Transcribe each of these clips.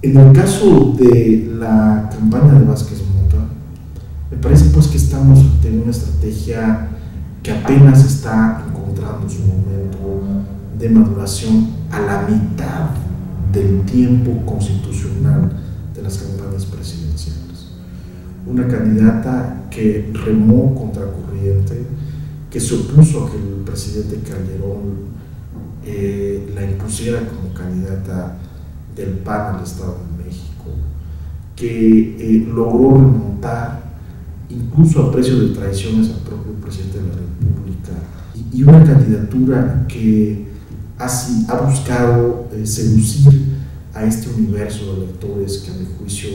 En el caso de la campaña de Vázquez Mota, me parece pues que estamos ante una estrategia que apenas está encontrando su momento de maduración a la mitad del tiempo constitucional de las campañas presidenciales. Una candidata que remó contracorriente, que se opuso a que el presidente Calderón la impusiera como candidata del PAN al Estado de México, que logró remontar incluso a precio de traiciones al propio presidente de la República, y una candidatura que ha buscado seducir a este universo de electores que a mi juicio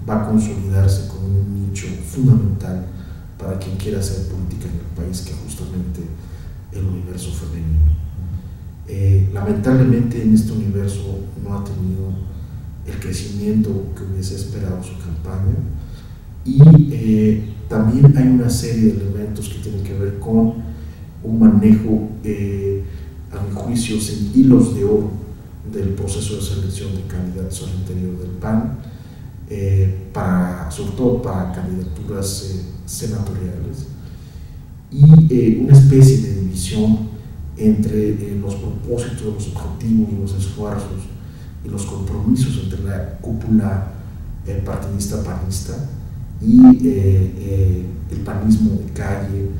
va a consolidarse como un nicho fundamental para quien quiera hacer política en el país, que es justamente el universo femenino. Lamentablemente en este universo no ha tenido el crecimiento que hubiese esperado su campaña, y también hay una serie de elementos que tienen que ver con un manejo, a mi juicio, sin hilos de oro del proceso de selección de candidatos al interior del PAN, sobre todo para candidaturas senatoriales, y una especie de división entre los propósitos, los objetivos, los esfuerzos y los compromisos entre la cúpula partidista panista y el panismo de calle,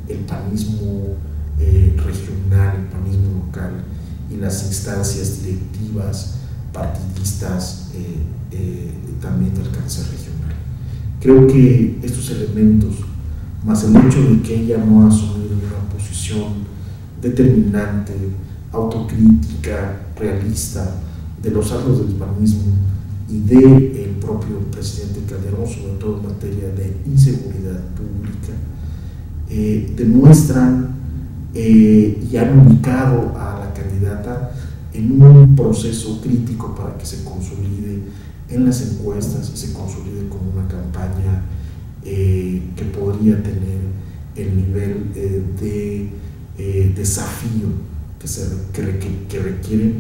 el panismo regional, el panismo local y las instancias directivas partidistas también de alcance regional. Creo que estos elementos, más el hecho de que ella no ha asumido una posición determinante, autocrítica, realista de los actos del panismo y del propio presidente Calderón, sobre todo en materia de inseguridad pública, demuestran y han ubicado a la candidata en un proceso crítico para que se consolide en las encuestas y se consolide como una campaña que podría tener el nivel de desafío que requiere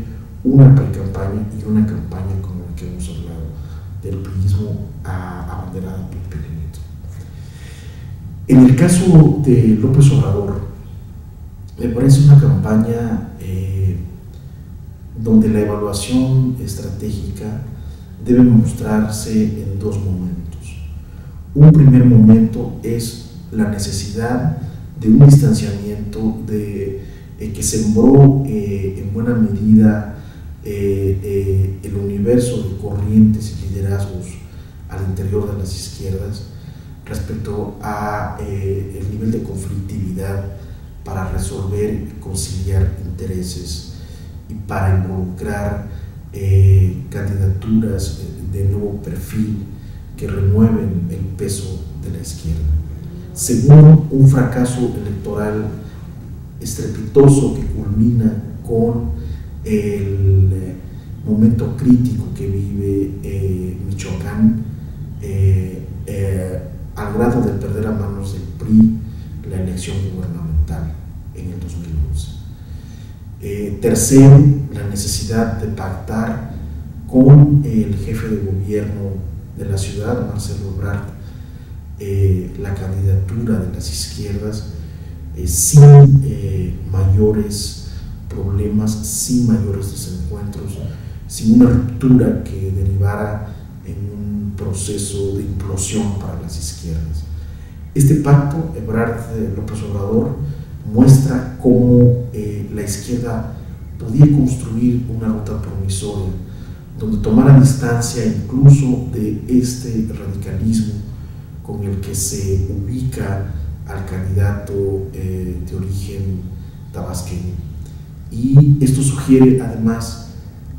una pre-campaña y una campaña como la que hemos hablado del priismo abanderada por Peña Nieto. En el caso de López Obrador, me parece una campaña donde la evaluación estratégica debe mostrarse en dos momentos. Un primer momento es la necesidad de un distanciamiento que sembró en buena medida el universo de corrientes y liderazgos al interior de las izquierdas respecto a el nivel de conflictividad para resolver y conciliar intereses y para involucrar candidaturas de nuevo perfil que renueven el peso de la izquierda. Segundo, un fracaso electoral estrepitoso que culmina con el momento crítico que vive Michoacán, al grado de perder a manos del PRI la elección gubernamental en el 2011. Tercero, la necesidad de pactar con el jefe de gobierno de la ciudad, Marcelo Ebrard, la candidatura de las izquierdas sin mayores problemas, sin mayores desencuentros, sin una ruptura que derivara en un proceso de implosión para las izquierdas. Este pacto, Ebrard-López Obrador, muestra cómo la izquierda podía construir una ruta promisoria donde tomara distancia incluso de este radicalismo con el que se ubica al candidato de origen tabasqueño. Y esto sugiere además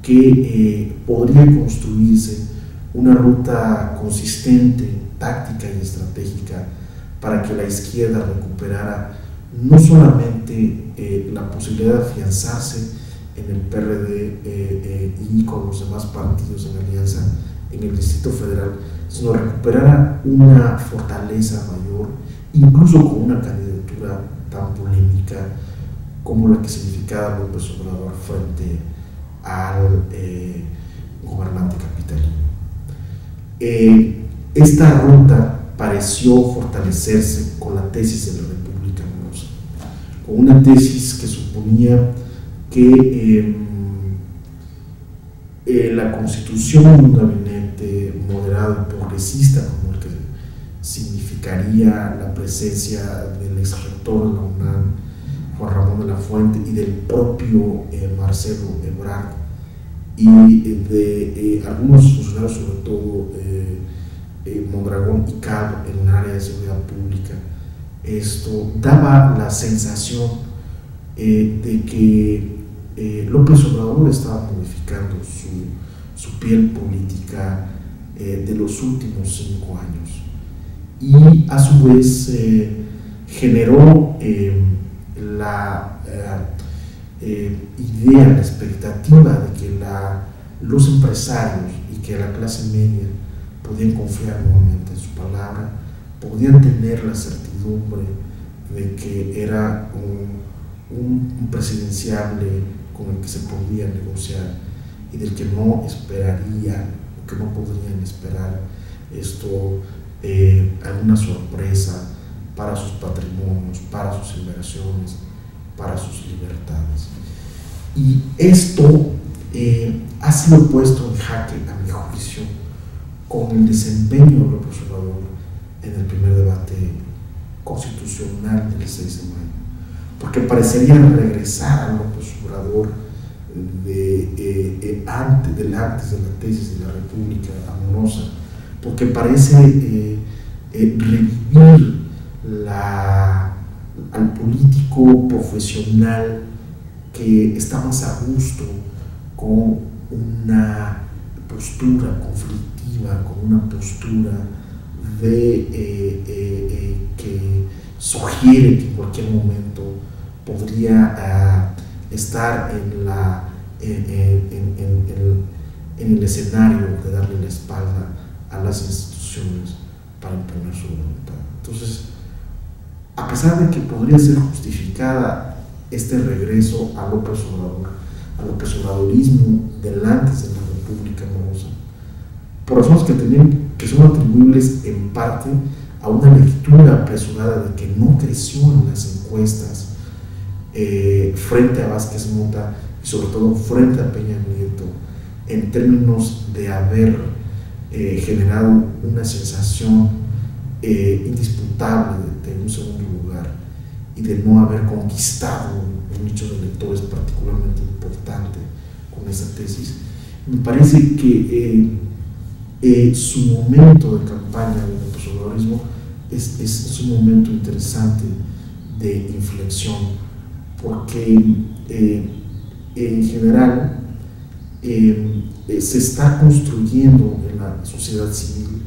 que podría construirse una ruta consistente, táctica y estratégica para que la izquierda recuperara no solamente la posibilidad de afianzarse en el PRD y con los demás partidos en alianza en el Distrito Federal, sino recuperara una fortaleza mayor, incluso con una candidatura tan polémica como la que significaba López Obrador frente al gobernante capitalino. Esta ruta pareció fortalecerse con la tesis de la República Amorosa, con una tesis que suponía que la constitución de un gabinete moderado y progresista, como el que significaría la presencia del ex rector de la UNAM, Juan Ramón de la Fuente, y del propio Marcelo Ebrard, y de algunos funcionarios, sobre todo Mondragón y Calvo, en el área de seguridad pública. Esto daba la sensación de que López Obrador estaba modificando su piel política de los últimos 5 años, y a su vez generó la idea, la expectativa de que los empresarios y que la clase media podían confiar nuevamente en su palabra, podían tener la certidumbre de que era un presidenciable con el que se podía negociar y del que no esperaría, o que no podrían esperar alguna sorpresa para sus patrimonios, para sus inversiones, para sus libertades. Y esto ha sido puesto en jaque, a mi juicio, con el desempeño de López Obrador en el primer debate constitucional del 6 de mayo, porque parecería regresar a López Obrador antes de la tesis de la República Amorosa, porque parece revivir al político profesional que está más a gusto con una postura conflictiva, con una postura que sugiere que en cualquier momento podría estar en el escenario de darle la espalda a las instituciones para imponer su voluntad. Entonces, a pesar de que podría ser justificada este regreso a López Obrador, al López Obradorismo del antes de la República Amorosa, por razones que son atribuibles en parte a una lectura apresurada de que no creció en las encuestas frente a Vázquez Mota y sobre todo frente a Peña Nieto, en términos de haber generado una sensación indisputable de un segundo lugar y de no haber conquistado un nicho de lectores particularmente importante con esa tesis. Me parece que su momento de campaña del obradorismo es un momento interesante de inflexión, porque en general se está construyendo en la sociedad civil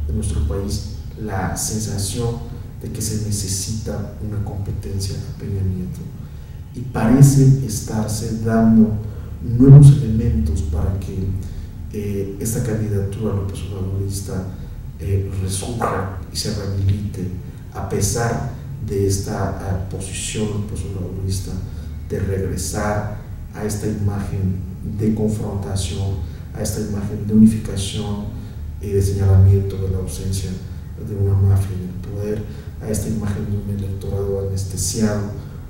de nuestro país la sensación de que se necesita una competencia a Peña Nieto, y parece estarse dando nuevos elementos para que esta candidatura López Obradorista resurja y se rehabilite, a pesar de esta posición López Obradorista de regresar a esta imagen de confrontación, a esta imagen de unificación y de señalamiento de la ausencia de una mafia en el poder, a esta imagen de un electorado anestesiado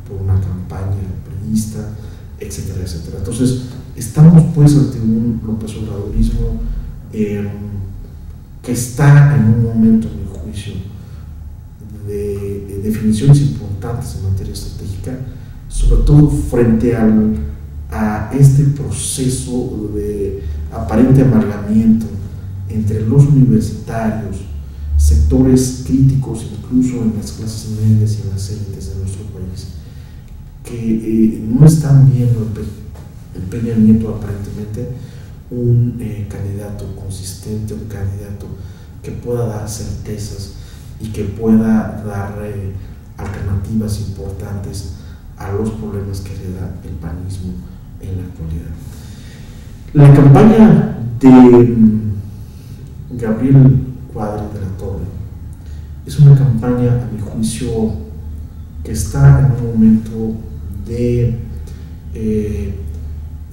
por una campaña priista, etcétera, etcétera. Entonces, estamos pues ante un López Obradorismo que está en un momento, en mi juicio, de definiciones importantes en materia estratégica, sobre todo frente a este proceso de aparente amargamiento entre los universitarios, sectores críticos incluso en las clases medias y en las élites de nuestro país, que no están viendo en Peña Nieto aparentemente un candidato consistente, un candidato que pueda dar certezas y que pueda dar alternativas importantes a los problemas que le da el panismo en la actualidad. La campaña de Gabriel Cuadri de la Torre es una campaña, a mi juicio, que está en un momento de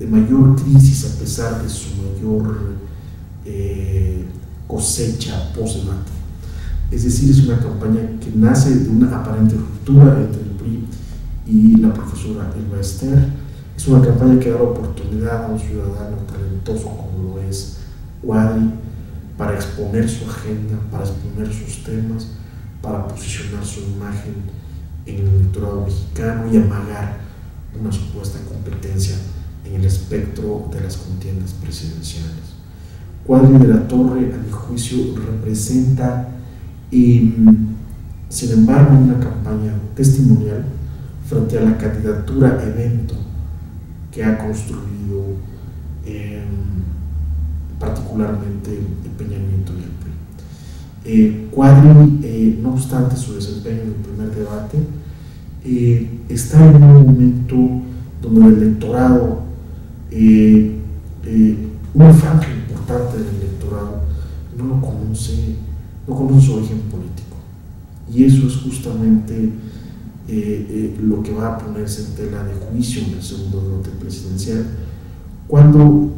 mayor crisis a pesar de su mayor cosecha post-debate. Es decir, es una campaña que nace de una aparente ruptura entre el PRI y la profesora Elba Ester. Es una campaña que da la oportunidad a un ciudadano talentoso como lo es Cuadri para exponer su agenda, para exponer sus temas, para posicionar su imagen en el electorado mexicano y amagar una supuesta competencia en el espectro de las contiendas presidenciales. Cuadri de la Torre, a mi juicio, representa, sin embargo, una campaña testimonial frente a la candidatura evento que ha construido particularmente Peña Nieto y el PRI. Cuadri, no obstante su desempeño en el primer debate, está en un momento donde el electorado, una franja importante del electorado, no conoce su origen político. Y eso es justamente lo que va a ponerse en tela de juicio en el segundo debate presidencial, cuando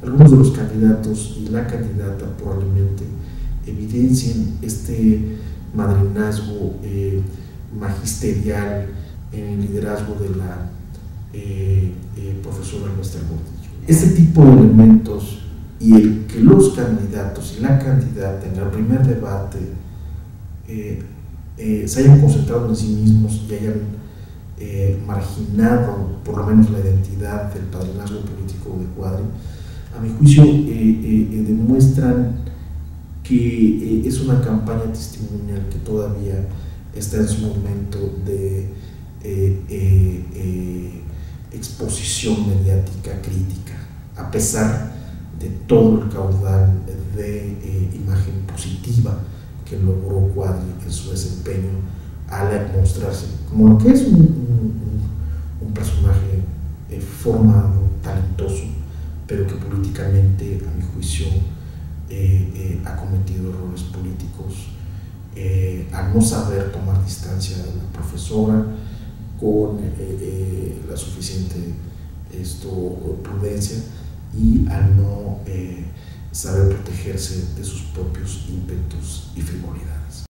algunos de los candidatos y la candidata probablemente evidencien este madrinazgo magisterial en el liderazgo de la profesora Elba Ester Gordillo. Este tipo de elementos y el que los candidatos y la candidata en el primer debate se hayan concentrado en sí mismos y hayan marginado por lo menos la identidad del padrinazgo político de Cuadri, a mi juicio demuestran que es una campaña testimonial que todavía está en su momento de exposición mediática crítica, a pesar de todo el caudal de imagen positiva que logró Cuadri en su desempeño al mostrarse como lo que es un personaje formado, talentoso, pero que políticamente, a mi juicio, ha cometido errores políticos al no saber tomar distancia de la profesora con la suficiente prudencia y al no saber protegerse de sus propios ímpetus y frivolidades.